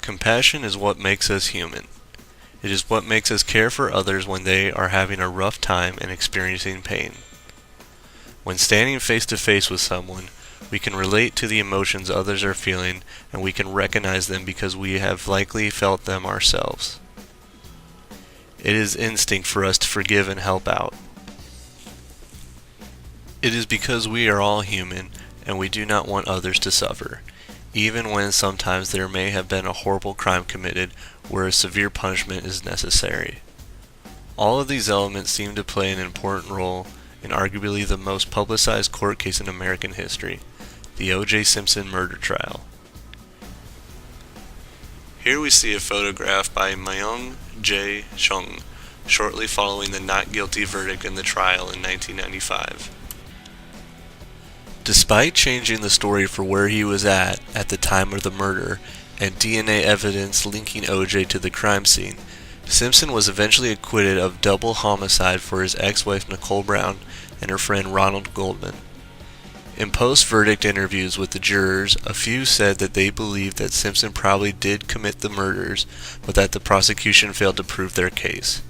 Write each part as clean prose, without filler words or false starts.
Compassion is what makes us human. It is what makes us care for others when they are having a rough time and experiencing pain. When standing face to face with someone, we can relate to the emotions others are feeling, and we can recognize them because we have likely felt them ourselves. It is instinct for us to forgive and help out. It is because we are all human, and we do not want others to suffer, even when sometimes there may have been a horrible crime committed where a severe punishment is necessary. All of these elements seem to play an important role in arguably the most publicized court case in American history, the O.J. Simpson murder trial. Here we see a photograph by Myung Jae Chung shortly following the not guilty verdict in the trial in 1995. Despite changing the story for where he was at the time of the murder and DNA evidence linking O.J. to the crime scene, Simpson was eventually acquitted of double homicide for his ex-wife Nicole Brown and her friend Ronald Goldman. In post-verdict interviews with the jurors, a few said that they believed that Simpson probably did commit the murders, but that the prosecution failed to prove their case.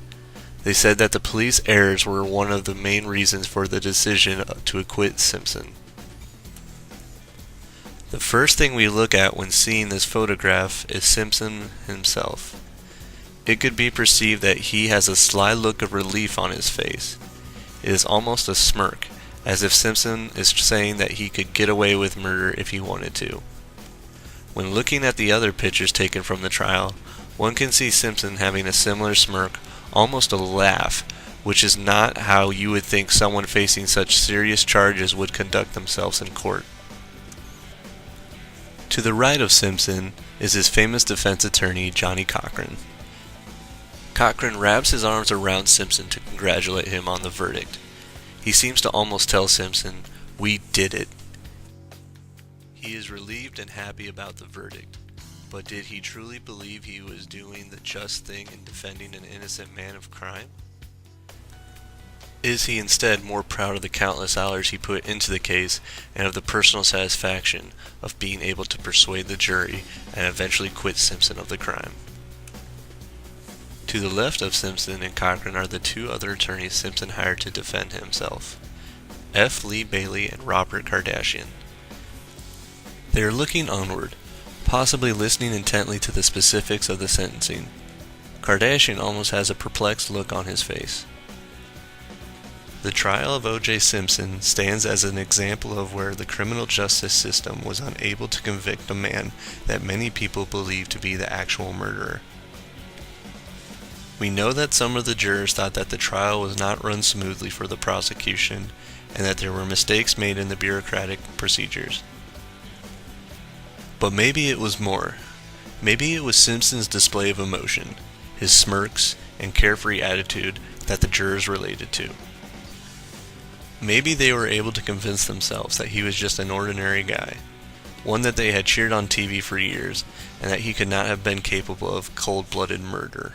They said that the police errors were one of the main reasons for the decision to acquit Simpson. The first thing we look at when seeing this photograph is Simpson himself. It could be perceived that he has a sly look of relief on his face. It is almost a smirk, as if Simpson is saying that he could get away with murder if he wanted to. When looking at the other pictures taken from the trial, one can see Simpson having a similar smirk, almost a laugh, which is not how you would think someone facing such serious charges would conduct themselves in court. To the right of Simpson is his famous defense attorney, Johnny Cochran. Cochran wraps his arms around Simpson to congratulate him on the verdict. He seems to almost tell Simpson, "We did it." He is relieved and happy about the verdict, but did he truly believe he was doing the just thing in defending an innocent man of crime? Is he instead more proud of the countless hours he put into the case and of the personal satisfaction of being able to persuade the jury and eventually quit Simpson of the crime? To the left of Simpson and Cochran are the two other attorneys Simpson hired to defend himself, F. Lee Bailey and Robert Kardashian. They are looking onward, possibly listening intently to the specifics of the sentencing. Kardashian almost has a perplexed look on his face. The trial of O.J. Simpson stands as an example of where the criminal justice system was unable to convict a man that many people believe to be the actual murderer. We know that some of the jurors thought that the trial was not run smoothly for the prosecution and that there were mistakes made in the bureaucratic procedures. But maybe it was more. Maybe it was Simpson's display of emotion, his smirks, and carefree attitude that the jurors related to. Maybe they were able to convince themselves that he was just an ordinary guy, one that they had cheered on TV for years, and that he could not have been capable of cold-blooded murder.